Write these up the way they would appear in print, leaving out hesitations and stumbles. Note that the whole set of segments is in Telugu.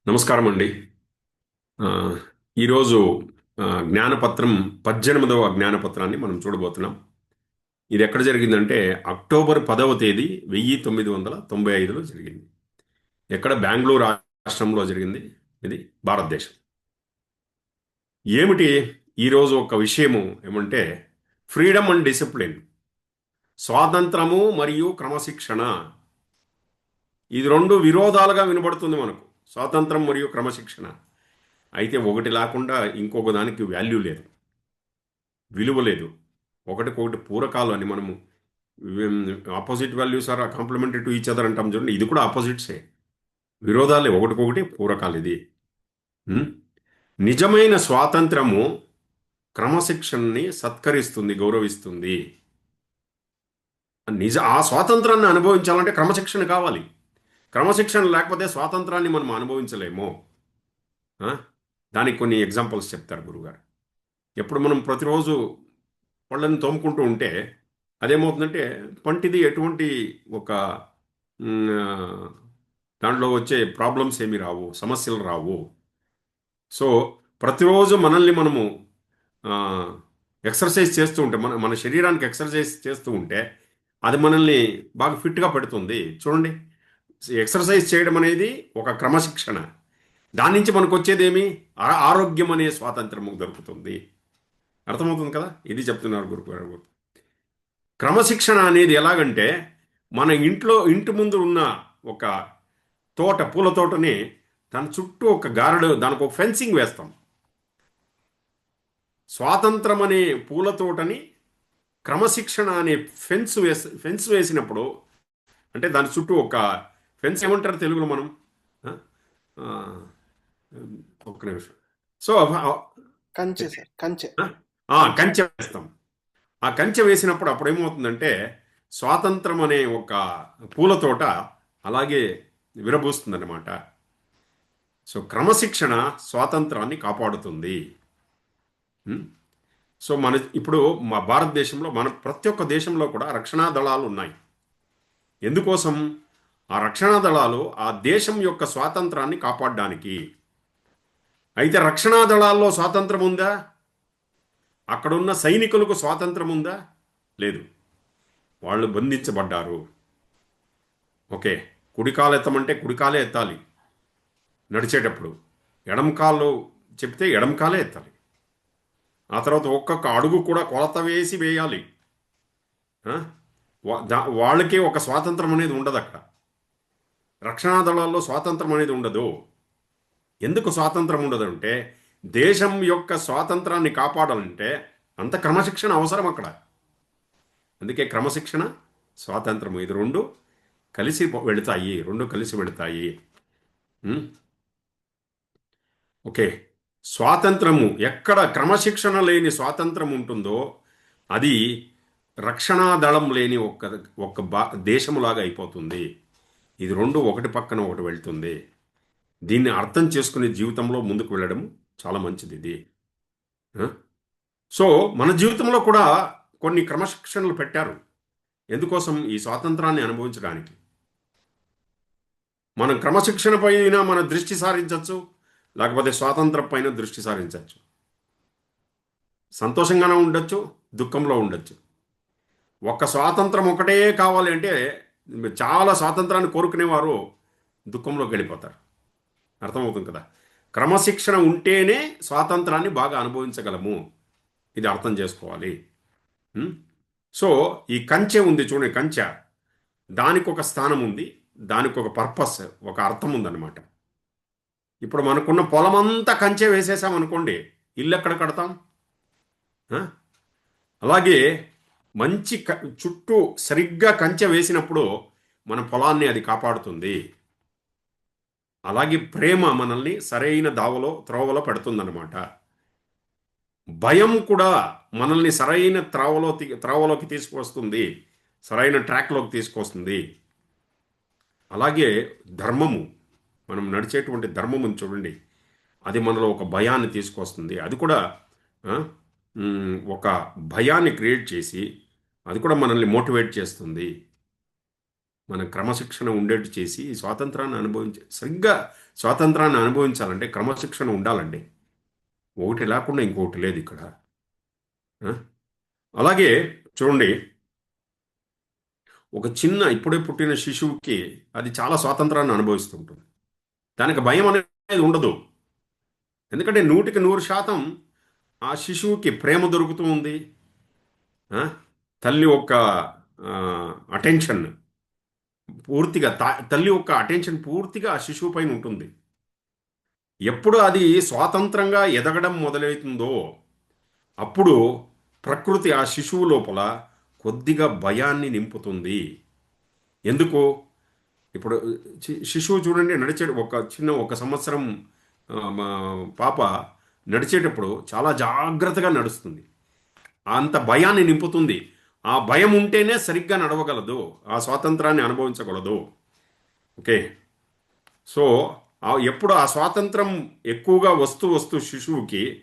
నమస్కారం అండి. ఆ, ఈరోజు జ్ఞానపత్రం 18వ జ్ఞానపత్రాన్ని మనం చూడబోతున్నాం. ఇది ఎక్కడ జరిగిందంటే అక్టోబర్ 10వ తేదీ 1995లో జరిగింది. ఎక్కడ? బెంగళూరు రాష్ట్రంలో జరిగింది. ఇది భారతదేశం. ఏమిటి ఈరోజు ఒక విషయము ఏమంటే ఫ్రీడమ్ అండ్ డిసిప్లిన్, స్వాతంత్రము మరియు క్రమశిక్షణ. ఇది రెండు విరోధాలుగా వినబడుతుంది మనకు. స్వాతంత్రం మరియు క్రమశిక్షణ. అయితే ఒకటి లేకుండా ఇంకొక దానికి వాల్యూ లేదు, విలువ లేదు. ఒకటికొకటి పూరకాలు అని మనము opposite values are complementary to each other అంటాం చూడండి. ఇది కూడా ఆపోజిట్సే, విరోధాలే, ఒకటికొకటి పూరకాలు ఇది. ఉం? నిజమైన స్వాతంత్రము క్రమశిక్షణని సత్కరిస్తుంది, గౌరవిస్తుంది. ఆ స్వాతంత్రాన్ని అనుభవించాలంటే క్రమశిక్షణ కావాలి. క్రమశిక్షణ లేకపోతే స్వాతంత్రాన్ని మనం అనుభవించలేము. ఆ? దానికి కొన్ని ఎగ్జాంపుల్స్ చెప్తారు గురుగారు. ఎప్పుడు మనం ప్రతిరోజు పళ్ళని తోముకుంటూ ఉంటే అదేమవుతుందంటే పంటిది ఎటువంటి ఒక మ్, ఆ, దాంట్లో వచ్చే ప్రాబ్లమ్స్ ఏమి రావు, సమస్యలు రావు. సో ప్రతిరోజు మనల్ని మనము ఎక్సర్సైజ్ చేస్తూ ఉంటే, మన మన శరీరానికి ఎక్సర్సైజ్ చేస్తూ ఉంటే అది మనల్ని బాగా ఫిట్గా పెడుతుంది. చూడండి, ఎక్సర్సైజ్ చేయడం అనేది ఒక క్రమశిక్షణ. దాని నుంచి మనకు వచ్చేది ఏమి? ఆరోగ్యం అనే స్వాతంత్రము దొరుకుతుంది. అర్థమవుతుంది కదా? ఇది చెప్తున్నారు గురుగారు. క్రమశిక్షణ అనేది ఎలాగంటే మన ఇంటి ముందు ఉన్న ఒక తోట, పూల తోటని దాని చుట్టూ ఒక గారడు, దానికి ఒక ఫెన్సింగ్ వేస్తాం. స్వాతంత్రం అనే పూల తోటని క్రమశిక్షణ అనే ఫెన్స్ వేసినప్పుడు, అంటే దాని చుట్టూ ఒక ఫెన్స్ ఏమంటారు తెలుగులో మనం? ఆ? ఆ, ఒక్క నిమిషం. సో కంచె సార్, కంచె. కంచె. కంచె వేస్తాం. ఆ కంచె వేసినప్పుడు అప్పుడేమవుతుందంటే స్వాతంత్రం అనే ఒక పూల తోట అలాగే విరబూస్తుందన్నమాట. సో క్రమశిక్షణ స్వాతంత్రాన్ని కాపాడుతుంది. ఉం? సో ఇప్పుడు మా భారతదేశంలో, మన ప్రతి ఒక్క దేశంలో కూడా రక్షణా దళాలు ఉన్నాయి. ఎందుకోసం? ఆ రక్షణా దళాలు ఆ దేశం యొక్క స్వాతంత్రాన్ని కాపాడడానికి. అయితే రక్షణా దళాల్లో స్వాతంత్రం ఉందా? అక్కడున్న సైనికులకు స్వాతంత్రం ఉందా? లేదు. వాళ్ళు బంధించబడ్డారు. ఓకే, కుడికాలు ఎత్తమంటే కుడికాలే ఎత్తాలి నడిచేటప్పుడు. ఎడంకాలు చెప్తే ఎడంకాలే ఎత్తాలి. ఆ తర్వాత ఒక్కొక్క అడుగు కూడా కొలత వేసి వేయాలి. ఆ? వాళ్ళకి ఒక స్వాతంత్రం అనేది ఉండదు అక్కడ. రక్షణా దళాల్లో స్వాతంత్రం అనేది ఉండదు. ఎందుకు స్వాతంత్రం ఉండదంటే దేశం యొక్క స్వాతంత్రాన్ని కాపాడాలంటే అంత క్రమశిక్షణ అవసరం అక్కడ. అందుకే క్రమశిక్షణ, స్వాతంత్రము, ఇది రెండు కలిసి వెళతాయి, రెండు కలిసి వెళతాయి. ఓకే, స్వాతంత్రము ఎక్కడ క్రమశిక్షణ లేని స్వాతంత్రం ఉంటుందో అది రక్షణా దళం లేని ఒక దేశములాగా అయిపోతుంది. ఇది రెండు ఒకటి పక్కన ఒకటి వెళ్తుంది. దీన్ని అర్థం చేసుకునే జీవితంలో ముందుకు వెళ్ళడం చాలా మంచిది ఇది. సో మన జీవితంలో కూడా కొన్ని క్రమశిక్షణలు పెట్టారు. ఎందుకోసం? ఈ స్వాతంత్రాన్ని అనుభవించడానికి. మనం క్రమశిక్షణ పైన మన దృష్టి సారించవచ్చు, లేకపోతే స్వాతంత్రం పైన దృష్టి సారించవచ్చు. సంతోషంగానే ఉండొచ్చు, దుఃఖంలో ఉండొచ్చు. ఒక్క స్వాతంత్రం ఒకటే కావాలి అంటే చాలా స్వాతంత్రాన్ని కోరుకునేవారు దుఃఖంలోకి వెళ్ళిపోతారు. అర్థమవుతుంది కదా? క్రమశిక్షణ ఉంటేనే స్వాతంత్రాన్ని బాగా అనుభవించగలము. ఇది అర్థం చేసుకోవాలి. సో ఈ కంచె ఉంది చూడండి, కంచె, దానికి ఒక స్థానం ఉంది, దానికి ఒక పర్పస్, ఒక అర్థం ఉందన్నమాట. ఇప్పుడు మనకున్న పొలమంతా కంచె వేసేసామనుకోండి, ఇల్లు ఎక్కడ కడతాం? అలాగే మంచి చుట్టూ సరిగ్గా కంచె వేసినప్పుడు మన పొలాన్ని అది కాపాడుతుంది. అలాగే ప్రేమ మనల్ని సరైన త్రోవలో పెడుతుందన్నమాట. భయం కూడా మనల్ని సరైన త్రోవలోకి తీసుకొస్తుంది, సరైన ట్రాక్లోకి తీసుకొస్తుంది. అలాగే ధర్మము, మనం నడిచేటువంటి ధర్మముని చూడండి, అది మనలో ఒక భయాన్ని తీసుకొస్తుంది. అది కూడా ఒక భయాన్ని క్రియేట్ చేసి అది కూడా మనల్ని మోటివేట్ చేస్తుంది. మనం క్రమశిక్షణ ఉండేట్టు చేసి ఈ స్వాతంత్రాన్ని సరిగ్గా స్వాతంత్రాన్ని అనుభవించాలంటే క్రమశిక్షణ ఉండాలండి. ఒకటి లేకుండా ఇంకొకటి లేదు ఇక్కడ. ఆ? అలాగే చూడండి, ఒక చిన్న ఇప్పుడే పుట్టిన శిశువుకి అది చాలా స్వాతంత్రాన్ని అనుభవిస్తుంటుంది. దానికి భయం అనేది ఉండదు. ఎందుకంటే 100% ఆ శిశువుకి ప్రేమ దొరుకుతూ ఉంది. ఆ? తల్లి యొక్క అటెన్షన్ పూర్తిగా తల్లి యొక్క అటెన్షన్ పూర్తిగా ఆ శిశువు పైన ఉంటుంది. ఎప్పుడు అది స్వాతంత్రంగా ఎదగడం మొదలవుతుందో అప్పుడు ప్రకృతి ఆ శిశువు లోపల కొద్దిగా భయాన్ని నింపుతుంది. ఎందుకు? ఇప్పుడు శిశువు చూడండి, ఒక సంవత్సరం మా పాప నడిచేటప్పుడు చాలా జాగ్రత్తగా నడుస్తుంది. అంత భయాన్ని నింపుతుంది. ఆ భయం ఉంటేనే సరిగ్గా నడవగలదు, ఆ స్వాతంత్రాన్ని అనుభవించగలదు. ఓకే. సో ఎప్పుడు ఆ స్వాతంత్రం ఎక్కువగా వస్తూ వస్తూ శిశువుకి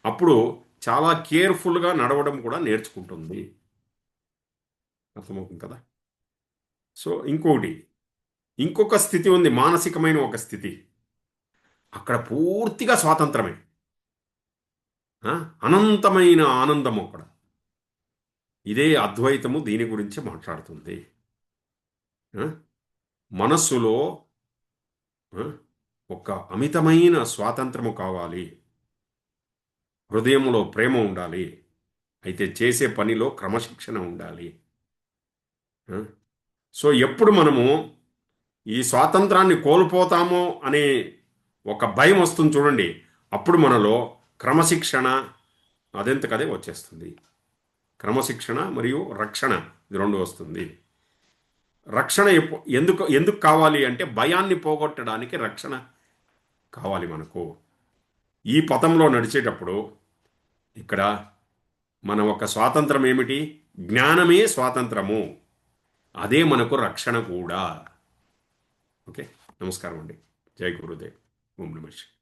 అప్పుడు చాలా కేర్ఫుల్గా నడవడం కూడా నేర్చుకుంటుంది. అర్థమవుతుంది కదా? సో ఇంకొక స్థితి ఉంది, మానసికమైన ఒక స్థితి. అక్కడ పూర్తిగా స్వాతంత్రమే, ఆ? అనంతమైన ఆనందం అక్కడ. ఇదే అద్వైతము దీని గురించి మాట్లాడుతుంది. ఆ? మనస్సులో ఆ, ఒక అమితమైన స్వాతంత్రము కావాలి, హృదయంలో ప్రేమ ఉండాలి, అయితే చేసే పనిలో క్రమశిక్షణ ఉండాలి. ఆ? సో ఎప్పుడు మనము ఈ స్వాతంత్రాన్ని కోల్పోతామో అనే ఒక భయం వస్తుంది చూడండి, అప్పుడు మనలో క్రమశిక్షణ అదెంతకదే వచ్చేస్తుంది. క్రమశిక్షణ మరియు రక్షణ, ఇది రెండు వస్తుంది. రక్షణ ఎందుకు ఎందుకు కావాలి అంటే భయాన్ని పోగొట్టడానికి రక్షణ కావాలి మనకు. ఈ పథంలో నడిచేటప్పుడు ఇక్కడ మన ఒక స్వాతంత్రం ఏమిటి? జ్ఞానమే స్వాతంత్రము, అదే మనకు రక్షణ కూడా. ఓకే. నమస్కారం అండి. జై గురుదేవ్. ఓం నమః శివాయ.